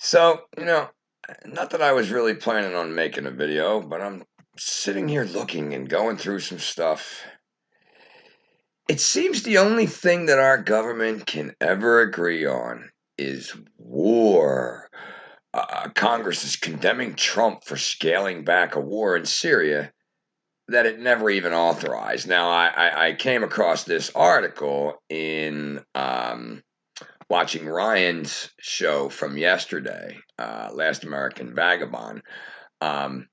So, not that I was really planning on making a video, but I'm sitting here looking and going through some stuff. It seems the only thing that our government can ever agree on is war. Congress is condemning Trump for scaling back a war in Syria that it never even authorized. Now, I came across this article in watching Ryan's show from yesterday, Last American Vagabond. Um,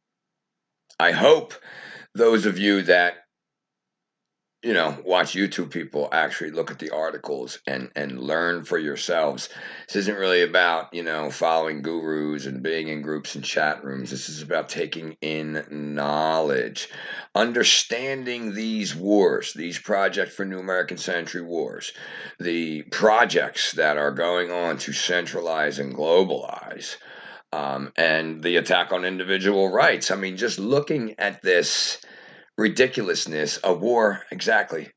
I hope those of you that watch YouTube people actually look at the articles and learn for yourselves. This isn't really about following gurus and being in groups and chat rooms. This is about taking in knowledge, understanding these wars, these Project for New American Century wars, the projects that are going on to centralize and globalize. And the attack on individual rights. I mean, just looking at this ridiculousness, a war exactly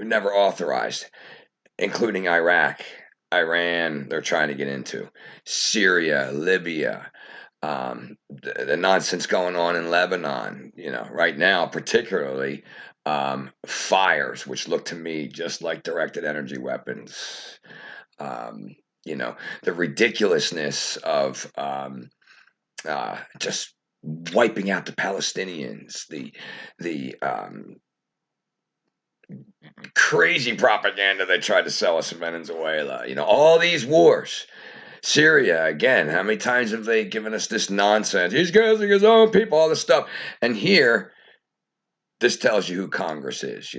never authorized, including Iraq, Iran, they're trying to get into Syria, Libya, the nonsense going on in Lebanon, right now, particularly fires, which look to me just like directed energy weapons. Um, the ridiculousness of just wiping out the Palestinians, the crazy propaganda they tried to sell us in Venezuela. All these wars. Syria, again, how many times have they given us this nonsense? He's gassing his own people, all this stuff. And here, this tells you who Congress is.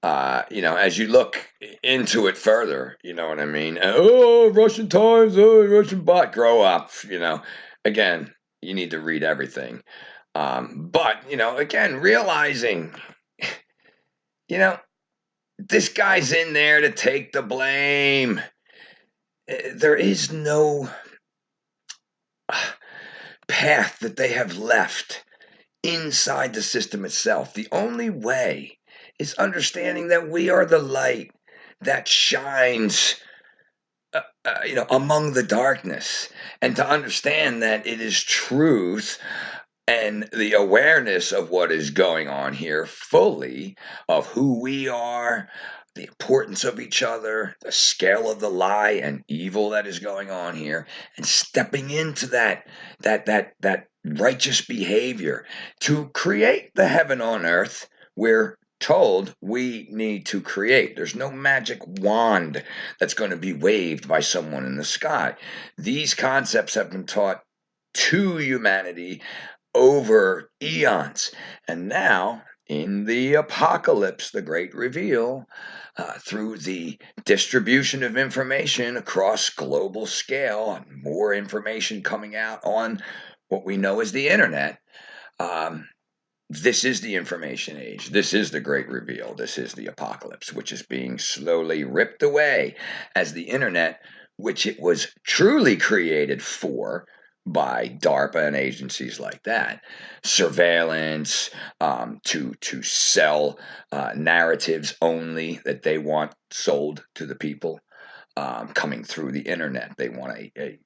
As you look into it further, you know what I mean? Oh, Russian Times, oh, Russian bot, grow up. Again, you need to read everything. But, again, realizing, you know, this guy's in there to take the blame. There is no path that they have left inside the system itself. The only way is understanding that we are the light that shines among the darkness, and to understand that it is truth and the awareness of what is going on here fully, of who we are, the importance of each other, the scale of the lie and evil that is going on here, and stepping into that righteous behavior to create the heaven on earth we're told we need to create. There's no magic wand that's going to be waved by someone in the sky. These concepts have been taught to humanity over eons. And now, in the apocalypse, the great reveal, through the distribution of information across global scale, and more information coming out on what we know as the internet, um, this is the information age. This is the great reveal. This is the apocalypse, which is being slowly ripped away as the internet, which it was truly created for by DARPA and agencies like that, surveillance, to sell narratives only that they want sold to the people, coming through the internet. They want a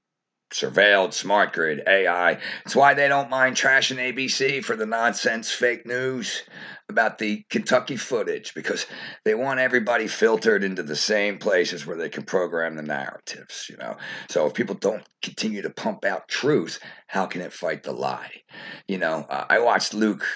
surveilled, smart grid, AI. It's why they don't mind trashing ABC for the nonsense fake news about the Kentucky footage, because they want everybody filtered into the same places where they can program the narratives. So if people don't continue to pump out truth, how can it fight the lie? I watched Luke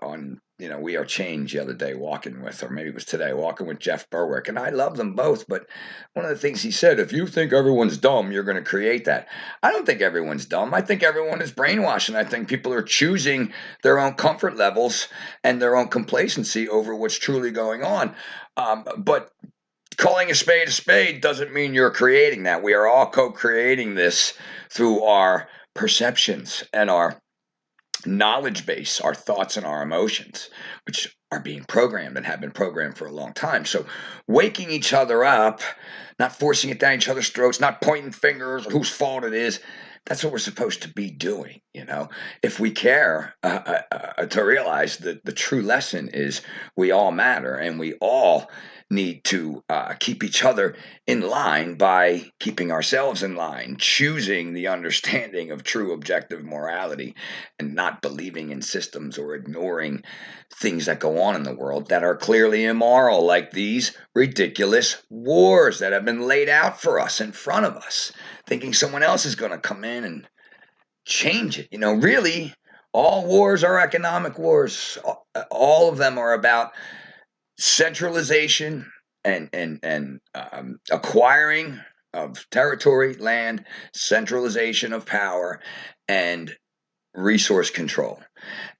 on We Are Change the other day, walking with, or maybe it was today, walking with Jeff Berwick, and I love them both, but one of the things he said, if you think everyone's dumb, you're going to create that. I don't think everyone's dumb. I think everyone is brainwashed, and I think people are choosing their own comfort levels and their own complacency over what's truly going on. But calling a spade doesn't mean you're creating that. We are all co-creating this through our perceptions and our knowledge base, our thoughts and our emotions, which are being programmed and have been programmed for a long time. So waking each other up, not forcing it down each other's throats, not pointing fingers or whose fault it is, that's what we're supposed to be doing. If we care to realize that the true lesson is we all matter, and we all need to keep each other in line by keeping ourselves in line, choosing the understanding of true objective morality, and not believing in systems or ignoring things that go on in the world that are clearly immoral, like these ridiculous wars that have been laid out for us in front of us, thinking someone else is going to come in and change it. Really, all wars are economic wars. All of them are about centralization and acquiring of territory, land, centralization of power, and resource control.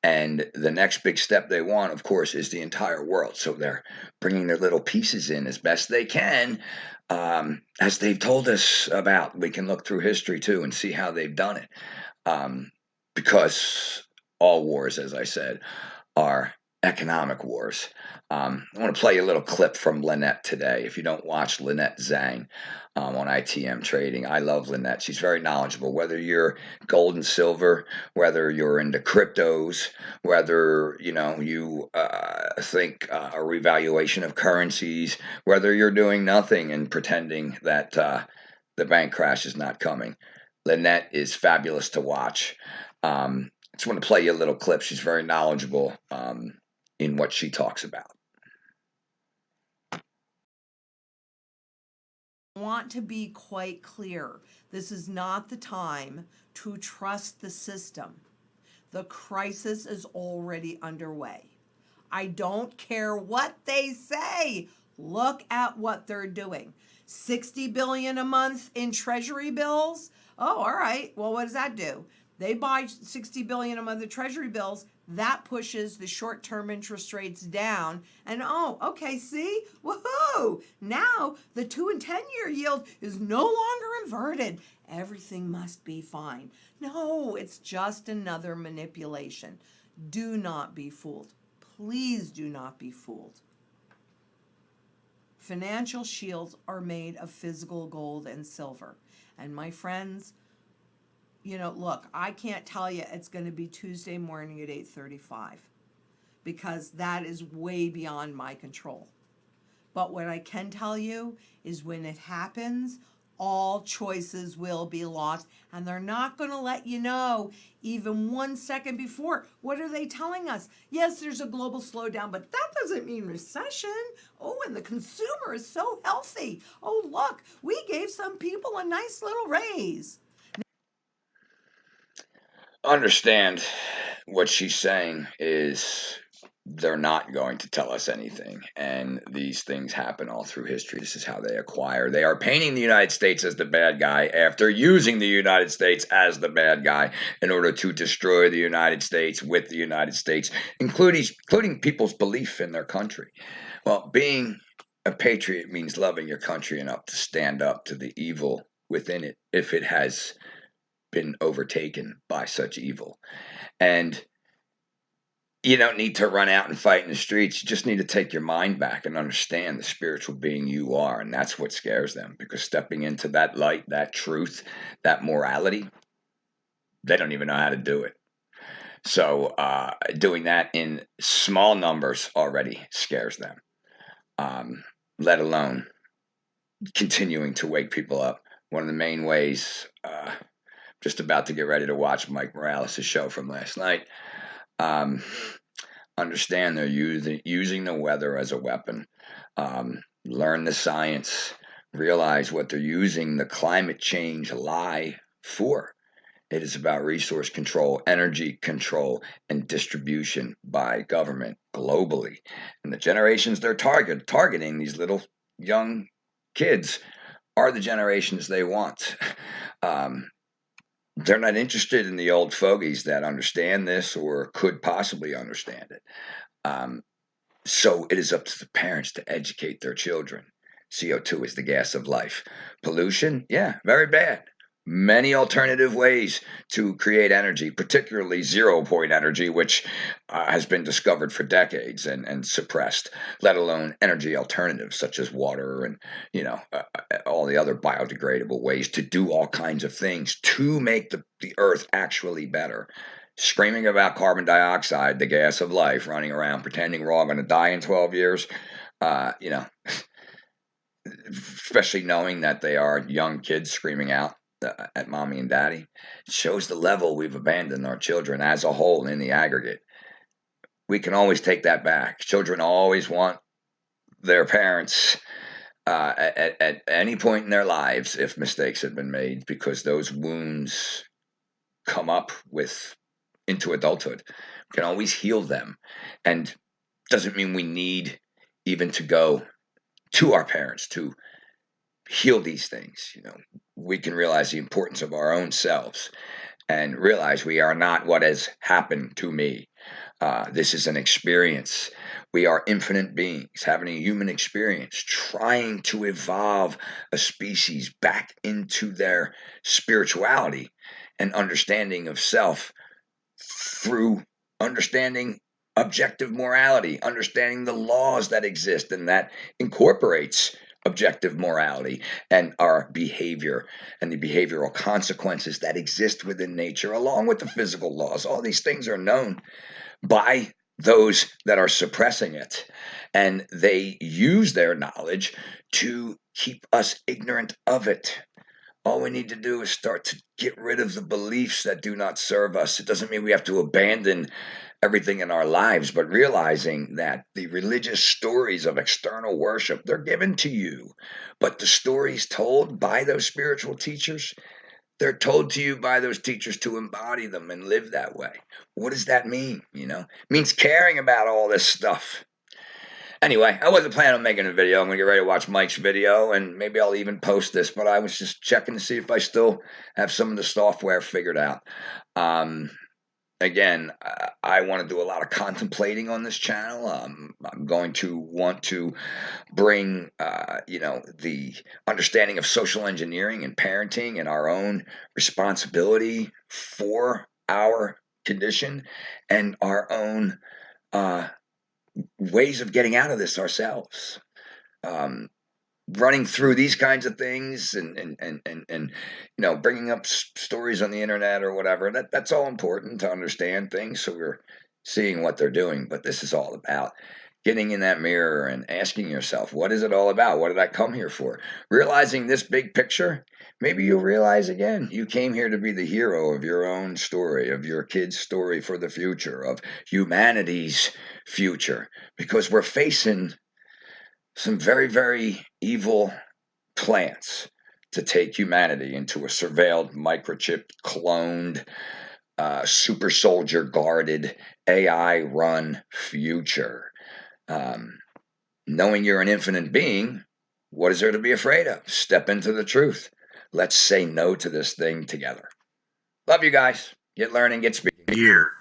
And the next big step they want, of course, is the entire world. So they're bringing their little pieces in as best they can, as they've told us about. We can look through history too and see how they've done it. Because all wars, as I said, are economic wars. I want to play you a little clip from Lynette today. If you don't watch Lynette Zhang on ITM Trading, I love Lynette. She's very knowledgeable. Whether you're gold and silver, whether you're into cryptos, whether you think a revaluation of currencies, whether you're doing nothing and pretending that the bank crash is not coming. Lynette is fabulous to watch. Just want to play you a little clip. She's very knowledgeable in what she talks about. I want to be quite clear. This is not the time to trust the system. The crisis is already underway. I don't care what they say. Look at what they're doing. $60 billion a month in treasury bills. Oh, all right. Well, what does that do? They buy $60 billion a month of treasury bills. That pushes the short-term interest rates down. And okay, see? Woohoo! Now the 2 and 10-year yield is no longer inverted. Everything must be fine. No, it's just another manipulation. Do not be fooled. Please do not be fooled. Financial shields are made of physical gold and silver. And my friends, look, I can't tell you it's going to be Tuesday morning at 8:35 because that is way beyond my control. But what I can tell you is when it happens, all choices will be lost, and they're not going to let you know even 1 second before. What are they telling us? Yes, there's a global slowdown, but that doesn't mean recession. Oh, and the consumer is so healthy. Oh, look, we gave some people a nice little raise. Understand what she's saying is they're not going to tell us anything. And these things happen all through history. This is how they acquire. They are painting the United States as the bad guy after using the United States as the bad guy in order to destroy the United States with the United States, including people's belief in their country. Well, being a patriot means loving your country enough to stand up to the evil within it if it has been overtaken by such evil. And you don't need to run out and fight in the streets. You just need to take your mind back and understand the spiritual being you are. And that's what scares them, because stepping into that light, that truth, that morality, they don't even know how to do it. So doing that in small numbers already scares them, let alone continuing to wake people up. One of the main ways, just about to get ready to watch Mike Morales' show from last night. Understand they're using the weather as a weapon. Learn the science. Realize what they're using the climate change lie for. It is about resource control, energy control, and distribution by government globally. And the generations they're targeting, these little young kids, are the generations they want. They're not interested in the old fogies that understand this or could possibly understand it. So it is up to the parents to educate their children. CO2 is the gas of life. Pollution, yeah, very bad. Many alternative ways to create energy, particularly 0 point energy, which has been discovered for decades and suppressed, let alone energy alternatives such as water and all the other biodegradable ways to do all kinds of things to make the earth actually better. Screaming about carbon dioxide, the gas of life, running around pretending we're all going to die in 12 years. You know, especially knowing that they are young kids screaming out at mommy and daddy. It shows the level we've abandoned our children as a whole in the aggregate. We can always take that back. Children always want their parents at any point in their lives if mistakes have been made, because those wounds come up with into adulthood. We can always heal them, and doesn't mean we need even to go to our parents to heal these things. We can realize the importance of our own selves and realize we are not what has happened to me. This is an experience. We are infinite beings having a human experience, trying to evolve a species back into their spirituality and understanding of self through understanding objective morality, understanding the laws that exist, and that incorporates objective morality and our behavior and the behavioral consequences that exist within nature, along with the physical laws. All these things are known by those that are suppressing it, and they use their knowledge to keep us ignorant of it. All we need to do is start to get rid of the beliefs that do not serve us. It doesn't mean we have to abandon everything in our lives, but realizing that the religious stories of external worship, they're given to you. But the stories told by those spiritual teachers, they're told to you by those teachers to embody them and live that way. What does that mean? It means caring about all this stuff. Anyway, I wasn't planning on making a video. I'm going to get ready to watch Mike's video, and maybe I'll even post this, but I was just checking to see if I still have some of the software figured out. Again, I want to do a lot of contemplating on this channel. I'm going to want to bring, the understanding of social engineering and parenting and our own responsibility for our condition and our own ways of getting out of this ourselves. Running through these kinds of things and bringing up stories on the internet or whatever, that's all important to understand things, so we're seeing what they're doing. But this is all about getting in that mirror and asking yourself, what is it all about? What did I come here for? Realizing this big picture, maybe you'll realize again, you came here to be the hero of your own story, of your kid's story for the future, of humanity's future, because we're facing some very, very evil plans to take humanity into a surveilled, microchipped, cloned, super soldier guarded, AI run future. Knowing you're an infinite being, what is there to be afraid of? Step into the truth. Let's say no to this thing together. Love you guys. Get learning, get speaking. Year.